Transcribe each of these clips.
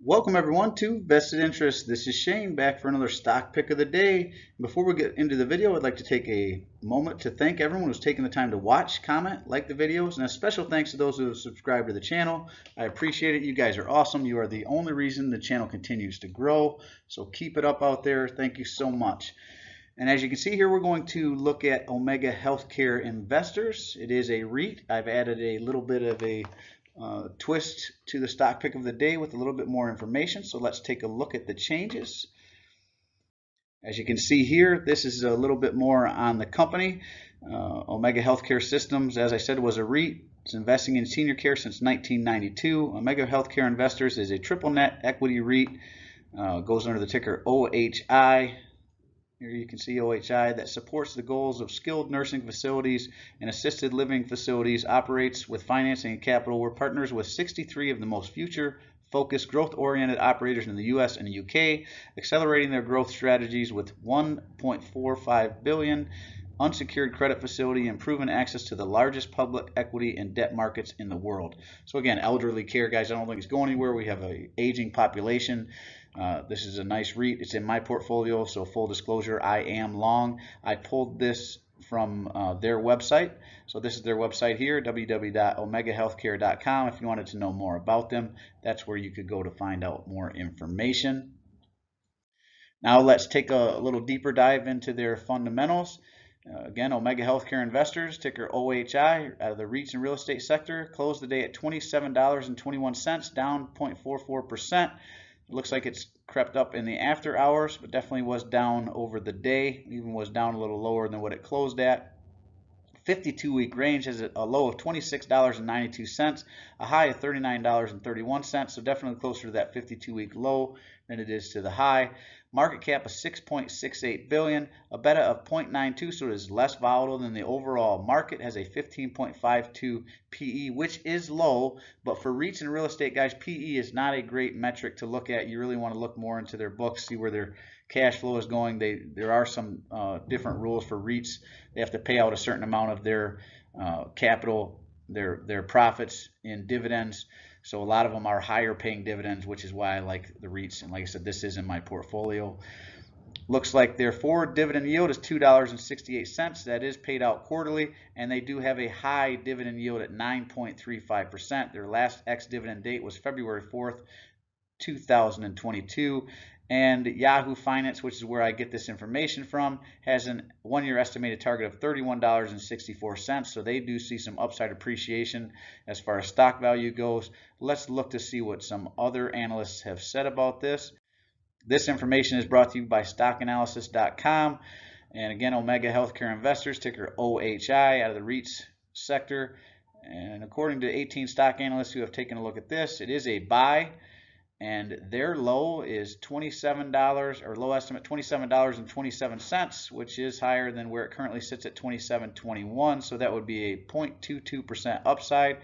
Welcome everyone to Vested Interest. This is Shane back for another stock pick of the day. Before we get into the video, I'd like to take a moment to thank everyone who's taken the time to watch, comment, like the videos, and a special thanks to those who have subscribed to the channel. I appreciate it. You guys are awesome. You are the only reason the channel continues to grow. So keep it up out there. Thank you so much. And as you can see here, we're going to look at Omega Healthcare Investors. It is a REIT. I've added a little bit of a twist to the stock pick of the day with a little bit more information. So let's take a look at the changes. As you can see here, this is a little bit more on the company. Omega Healthcare Systems, as I said, was a REIT. It's investing in senior care since 1992. Omega Healthcare Investors is a triple net equity REIT. Goes under the ticker OHI. Here you can see OHI that supports the goals of skilled nursing facilities and assisted living facilities, operates with financing and capital. We're partners with 63 of the most future-focused, growth-oriented operators in the U.S. and the U.K., accelerating their growth strategies with $1.45 billion unsecured credit facility and proven access to the largest public equity and debt markets in the world. So again, elderly care, guys, I don't think it's going anywhere. We have an aging population. This is a nice REIT. It's in my portfolio, so full disclosure, I am long. I pulled this from their website. So this is their website here, www.omegahealthcare.com. If you wanted to know more about them, that's where you could go to find out more information. Now let's take a little deeper dive into their fundamentals. Again, Omega Healthcare Investors, ticker OHI, out of the REITs and real estate sector, closed the day at $27.21, down 0.44%. It looks like it's crept up in the after hours, but definitely was down over the day, even was down a little lower than what it closed at. 52-week range has a low of $26.92, a high of $39.31, so definitely closer to that 52-week low than it is to the high. Market cap of $6.68 billion, a beta of 0.92, so it is less volatile than the overall market. Has a 15.52 PE, which is low, but for REITs and real estate, guys, PE is not a great metric to look at. You really want to look more into their books, see where their cash flow is going. There are some different rules for REITs. They have to pay out a certain amount of their capital, their profits in dividends. So a lot of them are higher paying dividends, which is why I like the REITs. And like I said, this is in my portfolio. Looks like their forward dividend yield is $2.68. That is paid out quarterly, and they do have a high dividend yield at 9.35%. Their last ex-dividend date was February 4th, 2022. And Yahoo Finance, which is where I get this information from, has a one-year estimated target of $31.64. So they do see some upside appreciation as far as stock value goes. Let's look to see what some other analysts have said about this. This information is brought to you by stockanalysis.com. And again, Omega Healthcare Investors, ticker OHI, out of the REITs sector. And according to 18 stock analysts who have taken a look at this, it is a buy. And their low is $27, or low estimate $27.27, which is higher than where it currently sits at $27.21. So that would be a 0.22% upside.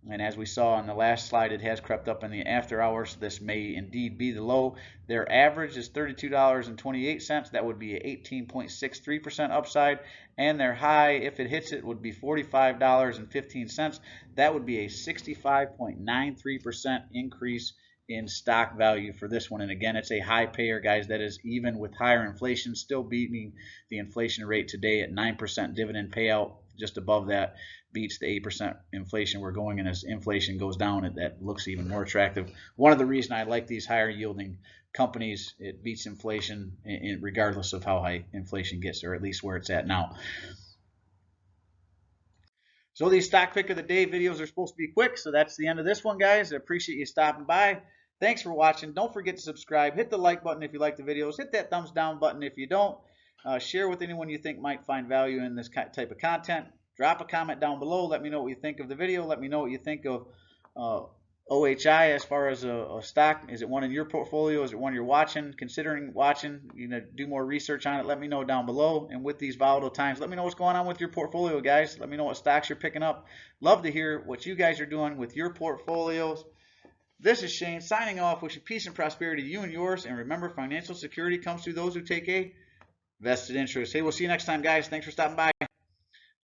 And as we saw on the last slide, it has crept up in the after hours. So this may indeed be the low. Their average is $32.28. That would be an 18.63% upside. And their high, if it hits it, would be $45.15. That would be a 65.93% increase in stock value for this one. And again, it's a high payer, guys. That is even with higher inflation, still beating the inflation rate today at 9% dividend payout. Just above that, beats the 8% inflation we're going in. As inflation goes down, that looks even more attractive. One of the reasons I like these higher yielding companies, it beats inflation regardless of how high inflation gets, or at least where it's at now. So these stock pick of the day videos are supposed to be quick, so that's the end of this one, guys. I appreciate you stopping by. Thanks for watching. Don't forget to subscribe. Hit the like button if you like the videos. Hit that thumbs down button if you don't. Share with anyone you think might find value in this type of content. Drop a comment down below. Let me know what you think of the video. Let me know what you think of OHI as far as a stock. Is it one in your portfolio? Is it one you're watching, considering watching? Do more research on it. Let me know down below. And with these volatile times, let me know what's going on with your portfolio, guys. Let me know what stocks you're picking up. Love to hear what you guys are doing with your portfolios. This is Shane signing off. Wishing peace and prosperity to you and yours. And remember, financial security comes through those who take a vested interest. Hey, we'll see you next time, guys. Thanks for stopping by.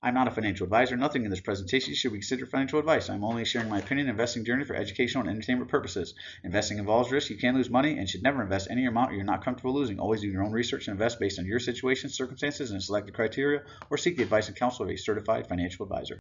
I'm not a financial advisor. Nothing in this presentation should be considered financial advice. I'm only sharing my opinion and investing journey for educational and entertainment purposes. Investing involves risk. You can lose money and should never invest any amount you're not comfortable losing. Always do your own research and invest based on your situation, circumstances, and selected criteria, or seek the advice and counsel of a certified financial advisor.